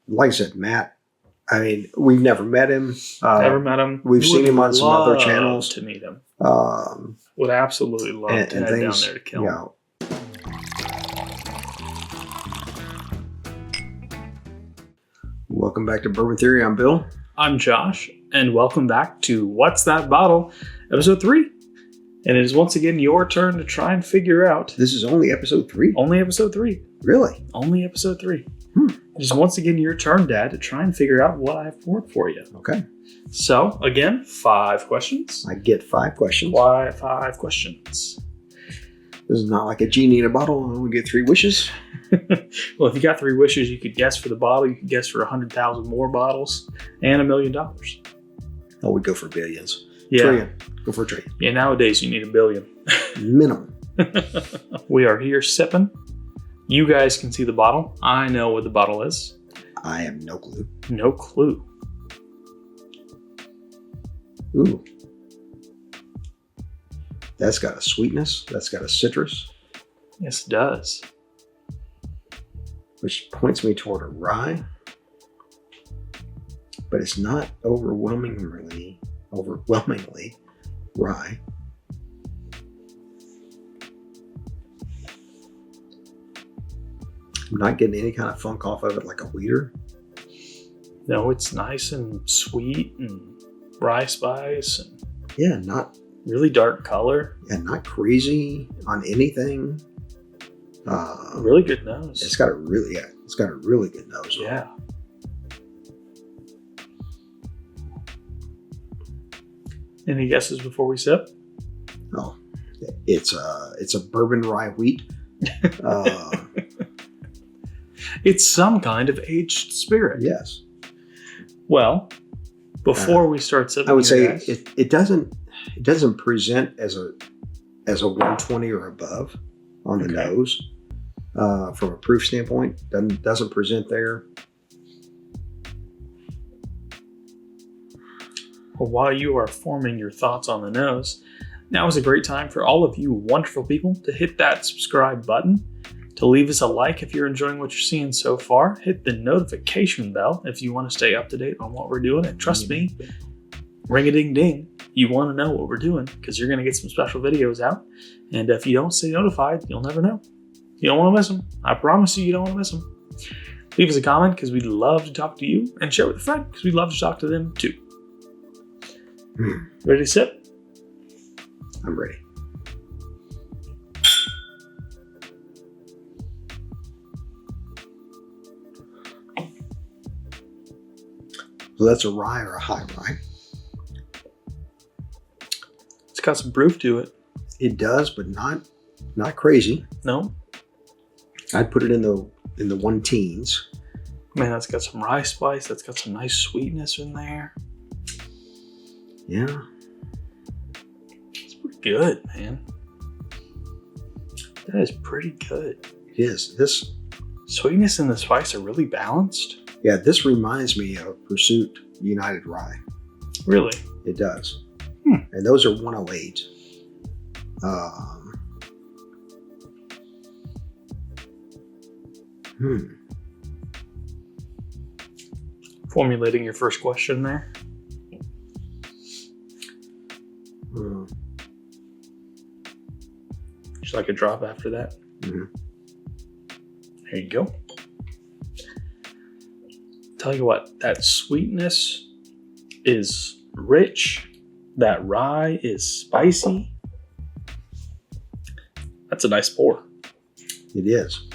like I said, Matt, I mean, we've never met him. Never met him. We've seen him on some other channels. To meet him. Would absolutely love to head down there to kill him. Welcome back to Bourbon Theory. I'm Bill. I'm Josh, and welcome back to What's That Bottle, episode 3. And it is once again your turn to try and figure out. This is only episode 3? Only episode 3. Really? Only episode 3. It is once again your turn, Dad, to try and figure out what I have poured for you. Okay. So, again, 5 questions. I get 5 questions. Why 5 questions? This is not like a genie in a bottle. I only get 3 wishes. Well, if you got 3 wishes, you could guess for the bottle. You could guess for 100,000 more bottles and $1 million. Oh, we go for billions. Yeah. Trillion. Go for a trillion. Yeah, nowadays you need $1 billion. Minimum. We are here sipping. You guys can see the bottle. I know what the bottle is. I have no clue. No clue. Ooh. That's got a sweetness. That's got a citrus. Yes, it does. Which points me toward a rye. But it's not overwhelmingly rye. I'm not getting any kind of funk off of it like a wheater. No, it's nice and sweet and rye spice. And yeah, not really dark color. Yeah, not crazy on anything. Really good nose. It's got a really good nose. Yeah. Any guesses before we sip? Oh, it's a bourbon rye wheat. It's some kind of aged spirit. Yes. Well, before we start sipping, I would say it doesn't present as a 120 or above on the nose from a proof standpoint. Doesn't present there. Well, while you are forming your thoughts on the nose, now is a great time for all of you wonderful people to hit that subscribe button, to leave us a like if you're enjoying what you're seeing so far, hit the notification bell if you want to stay up to date on what we're doing, and trust me, ring-a-ding-ding, you want to know what we're doing because you're going to get some special videos out, and if you don't stay notified, you'll never know. You don't want to miss them. I promise you don't want to miss them. Leave us a comment because we'd love to talk to you, and share with a friend because we'd love to talk to them too. Ready to sip? I'm ready. So that's a rye or a high rye. It's got some proof to it. It does, but not crazy. No. I'd put it in the 1-teens. Man, that's got some rye spice. That's got some nice sweetness in there. Yeah. It's pretty good, man. That is pretty good. It is. This sweetness and the spice are really balanced. Yeah, this reminds me of Pursuit United Rye. Really? It does. And those are 108. Formulating your first question there. Would you like a drop after that? Mm-hmm. There you go. Tell you what, that sweetness is rich. That rye is spicy. That's a nice pour. It is.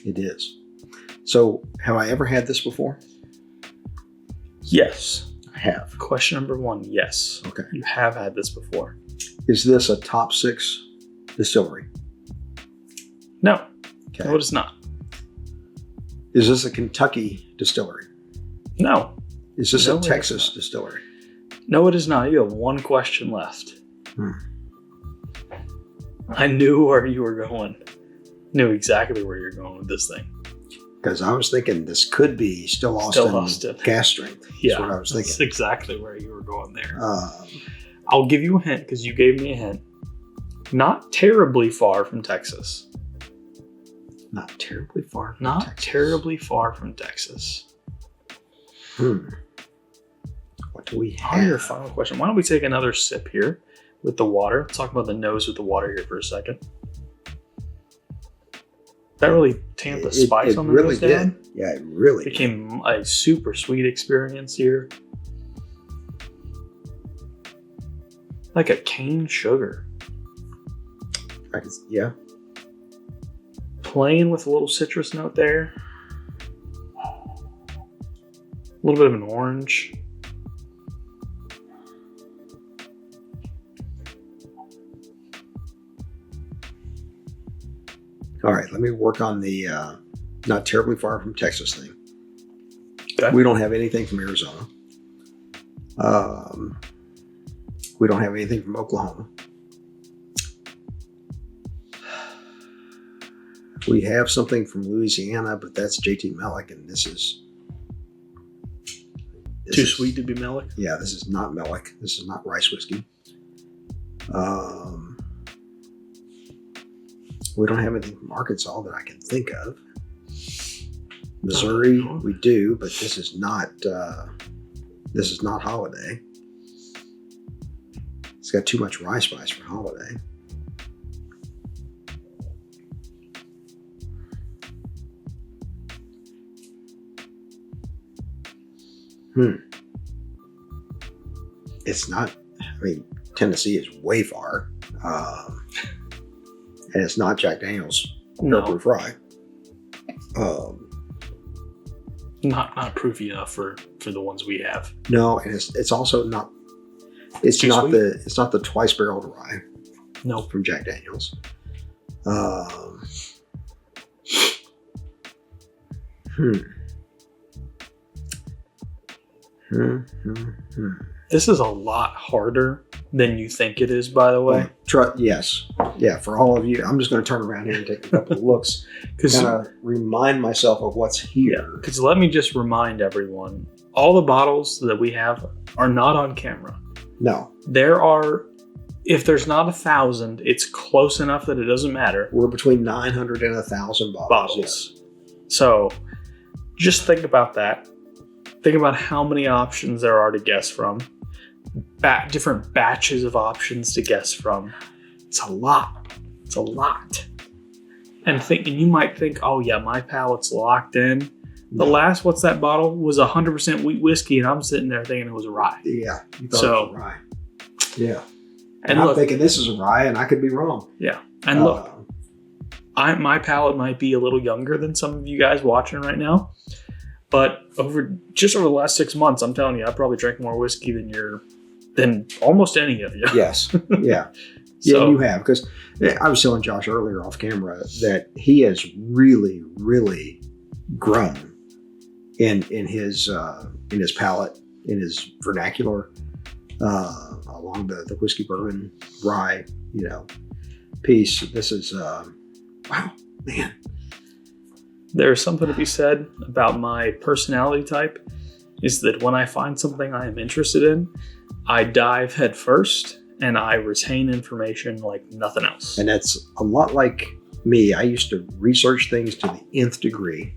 It is. So, have I ever had this before? Yes. I have. Question number 1, yes. Okay. You have had this before. Is this a top 6 distillery? No. Okay. No, it is not. Is this a Kentucky distillery? No. Is this a Texas distillery? No, it is not. You have 1 question left. I knew where you were going. Knew exactly where you're going with this thing. Because I was thinking this could be Still Austin. Gas strength. Yeah, that's what I was thinking. That's exactly where you were going there. I'll give you a hint because you gave me a hint. Not terribly far from Texas. Not terribly far from Not Texas. terribly far from Texas. What do we On your have? final question, why don't we take another sip here with the water? Let's talk about the nose with the water here for a second. That really tamped the spice on the really nose down. did. Yeah, it really Became a super sweet experience here. Like a cane sugar. Yeah. Playing with a little citrus note there. A little bit of an orange. All right, let me work on the not terribly far from Texas thing. Okay. We don't have anything from Arizona. We don't have anything from Oklahoma. We have something from Louisiana, but that's JT Mellick, and this is Too sweet to be Mellick. Yeah, this is not Mellick. This is not rice whiskey. We don't have anything from Arkansas that I can think of. Missouri, we do, but this is not Holiday. It's got too much rye spice for Holiday. It's not, Tennessee is way far. And it's not Jack Daniel's Purple Fry. Not proofy enough for the ones we have. No, and it's also not. It's Too not sweet? it's not the twice barreled rye. No. From Jack Daniel's. This is a lot harder than you think it is, by the way. Yes. Yeah, for all of you. I'm just going to turn around here and take a couple of looks. Kind of remind myself of what's here. Because let me just remind everyone, all the bottles that we have are not on camera. No. There are, if there's not 1,000, it's close enough that it doesn't matter. We're between 900 and 1,000 bottles. Yes. So just think about that. Think about how many options there are to guess from. Different batches of options to guess from. It's a lot. It's a lot. And you might think, oh yeah, my palate's locked in. The last, what's that bottle, was 100% wheat whiskey, and I'm sitting there thinking it was a rye. Yeah, you thought it was a rye. Yeah. And I'm look, thinking this is a rye, and I could be wrong. Yeah. And look, my palate might be a little younger than some of you guys watching right now, but over the last 6 months, I'm telling you, I probably drank more whiskey than almost any of you. Yes. Yeah. Yeah, you have, because I was telling Josh earlier off camera that he has really, really grown in his palate, in his vernacular, along the whiskey bourbon rye, piece. This is wow, man. There's something to be said about my personality type, is that when I find something I am interested in, I dive head first and I retain information like nothing else. And that's a lot like me. I used to research things to the nth degree.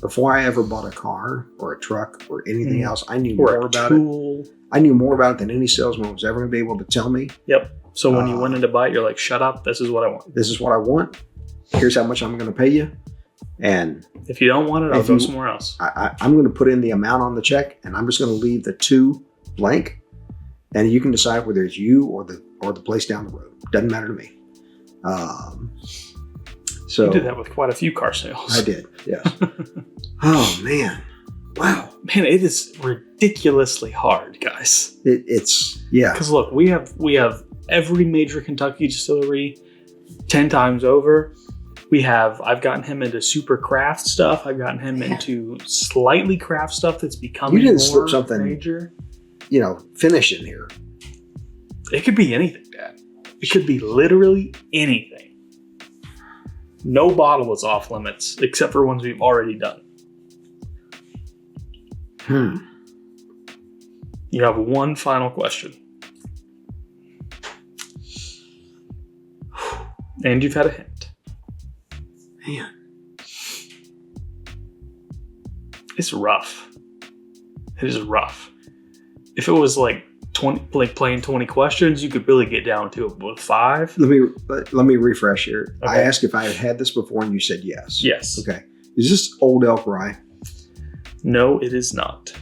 Before I ever bought a car or a truck or anything else, I knew more about it. I knew more about it than any salesman was ever going to be able to tell me. Yep. So when you went in to buy it, you're like, shut up. This is what I want. This is what I want. Here's how much I'm going to pay you. And if you don't want it, I'll go somewhere else. I'm going to put in the amount on the check, and I'm just going to leave the 2 blank. And you can decide whether it's you or the place down the road. Doesn't matter to me. So you did that with quite a few car sales. I did, yes. Oh, man. Wow. Man, it is ridiculously hard, guys. It's yeah. Because look, we have every major Kentucky distillery 10 times over. I've gotten him into super craft stuff. I've gotten him into slightly craft stuff that's becoming you didn't more slip something major. Finish in here. It could be anything, Dad. It could be literally anything. No bottle is off limits except for ones we've already done. You have one final question. And you've had a hint. Man. It's rough. It is rough. If it was like 20, like playing 20 questions, you could really get down to it with 5. Let me refresh here. Okay. I asked if I had this before, and you said yes. Yes. Okay. Is this Old Elk Rye? No, it is not.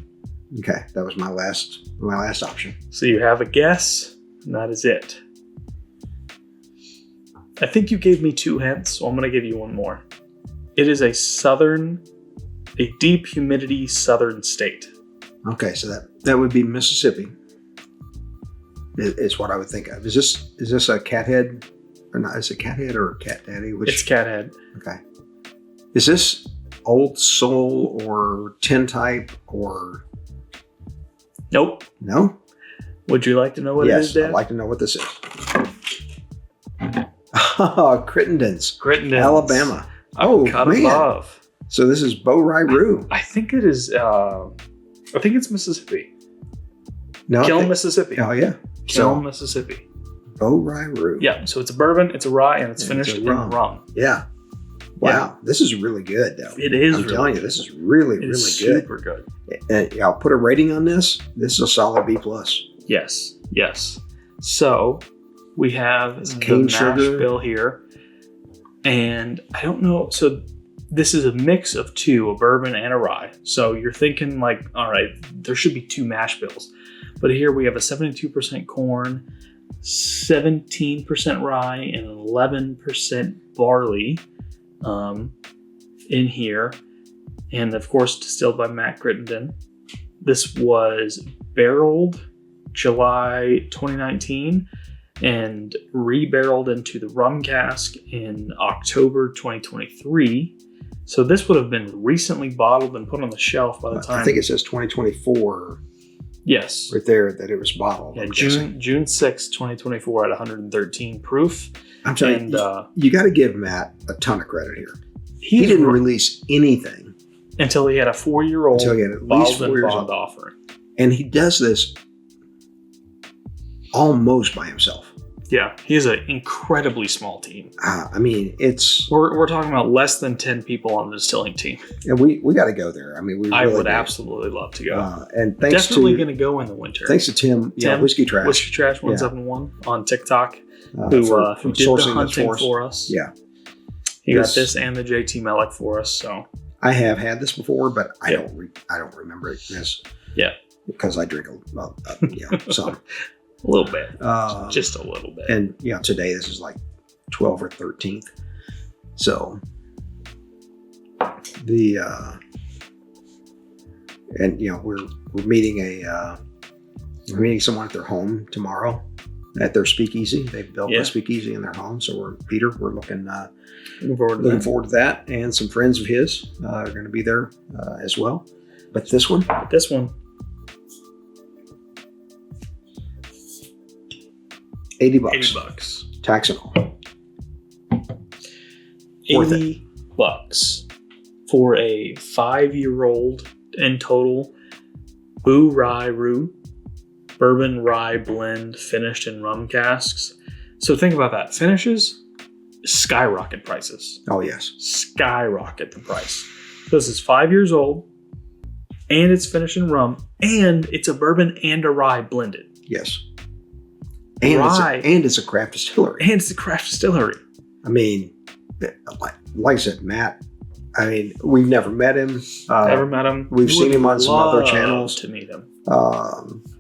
Okay, that was my last option. So you have a guess, and that is it. I think you gave me 2 hints, so I'm going to give you one more. It is a deep humidity southern state. Okay, so that would be Mississippi. Is what I would think of. Is this a cathead or not? Is it cathead or cat daddy? It's cathead. Okay. Is this Old Soul or Tintype or? Nope. No. Would you like to know what it is, Dad? I'd like to know what this is. Crittendens. Crittenden, Alabama. Cut man. above. So this is Bou-Ry-Ru. I think it is. I think it's Mississippi. No, Kiln, Mississippi. Oh yeah. Kiln, Mississippi. Bou-Ry-Ru. Yeah. So it's a bourbon, it's a rye, and it's finished in rum. Yeah. Wow. This is really good, though. It is. I'm telling you, this is really, really good. Super good. And I'll put a rating on this. This is a solid B+. Yes. Yes. So we have the cane mash sugar bill here, and I don't know. So this is a mix of 2, a bourbon and a rye. So you're thinking like, all right, there should be 2 mash bills, but here we have a 72% corn, 17% rye, and 11% barley in here, and of course distilled by Matt Crittenden. This was barreled July 2019 and re-barreled into the rum cask in October 2023. So this would have been recently bottled and put on the shelf by the time. I think it says 2024. Yes. Right there that it was bottled. Yeah, June 6, 2024 at 113 proof. I'm telling you, you got to give Matt a ton of credit here. He didn't release anything until he had a 4-year-old until he had at least 4 years old offering. And he does this almost by himself. Yeah, he has an incredibly small team. I mean, it's we're talking about less than 10 people on the distilling team. And we got to go there. I mean, we I really would absolutely love to go. And thanks definitely going to go in the winter. Thanks to Tim, Whiskey Trash 171 on TikTok, who did the hunting for us. Yeah, he got this and the JT Mellick for us. So I have had this before, but I don't remember it as because I drink some. A little bit. Just a little bit. And today this is like 12th or 13th. So we're meeting someone at their home tomorrow at their speakeasy. They've built a speakeasy in their home. So we're looking forward to that. And some friends of his are going to be there as well. But this one. $80. Tax and all. $80 for a 5-year-old in total Bou-Ry-Ru bourbon rye blend finished in rum casks. So think about that. Finishes skyrocket prices. Oh yes. Skyrocket the price. This is 5 years old and it's finished in rum and it's a bourbon and a rye blended. Yes. And it's a craft distillery. I mean, like I said, Matt, we've never met him. We've seen him on some other channels. To meet him.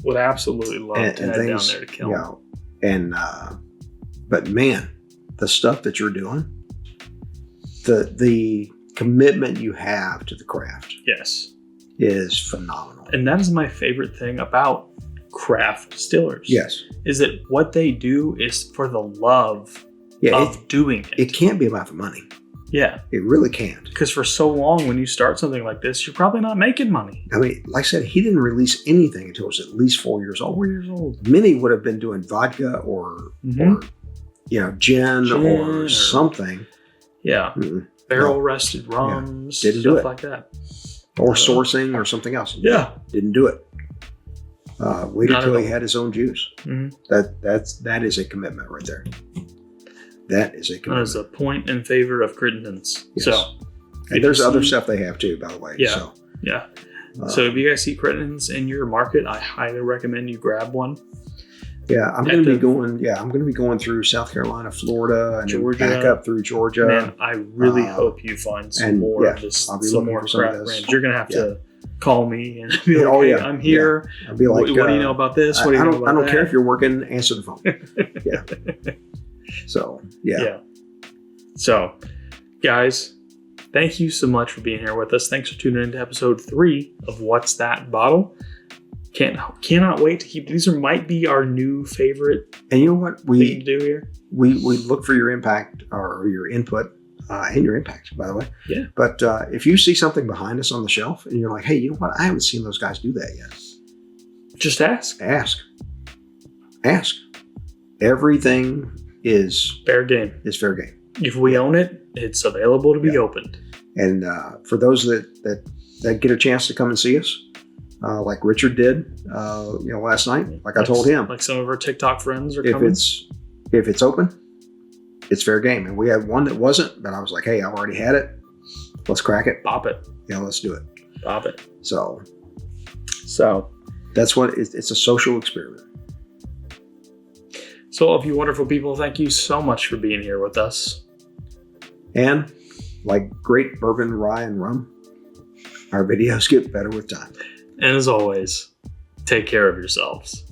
Would absolutely love to head down there to kill him. But man, the stuff that you're doing, the commitment you have to the craft is phenomenal. And that is my favorite thing about craft distillers. Yes. Is that what they do is for the love of doing it. It can't be about the money. Yeah. It really can't. Because for so long, when you start something like this, you're probably not making money. I mean, like I said, he didn't release anything until he was at least 4 years old. 4 years old. Many would have been doing vodka or gin or something. Yeah. Barrel rested rums. Didn't do it. Like that. Or sourcing or something else. Yeah. Didn't do it. Waited until he had his own juice. Mm-hmm. That is a commitment right there. That is a commitment. That is a point in favor of Crittenden's. Yes. So, and there's other stuff they have too, by the way. Yeah. So Yeah. So if you guys see Crittendens in your market, I highly recommend you grab one. Yeah, I'm going to be going. Yeah, I'm going to be going through South Carolina, Florida, and Georgia. then back up through Georgia. Man, I really hope you find some more of this. I'll be some looking more for some of craft this. brands. You're going to have to call me and be like, Oh, "Hey, yeah. I'm here. I'll be like, what do you know about this? What do you know about I don't that?" care if you're working. Answer the phone. Yeah. So yeah. So, guys, thank you so much for being here with us. Thanks for tuning into episode 3 of What's That Bottle. Cannot wait to keep. These might be our new favorite. And you know what thing to do here? We look for your impact or your input and your impact, by the way. Yeah. But if you see something behind us on the shelf and you're like, hey, you know what? I haven't seen those guys do that yet. Just ask. Ask. Everything is fair game. Is fair game. If we own it, it's available to be opened. And for those that get a chance to come and see us, like Richard did, last night, like I told him, like some of our TikTok friends are if coming. If it's open, it's fair game. And we had one that wasn't, but I was like, hey, I've already had it. Let's crack it. Pop it. Yeah, let's do it. Pop it. So that's what it's a social experiment. So all of you wonderful people, thank you so much for being here with us. And like great bourbon, rye, and rum, our videos get better with time. And as always, take care of yourselves.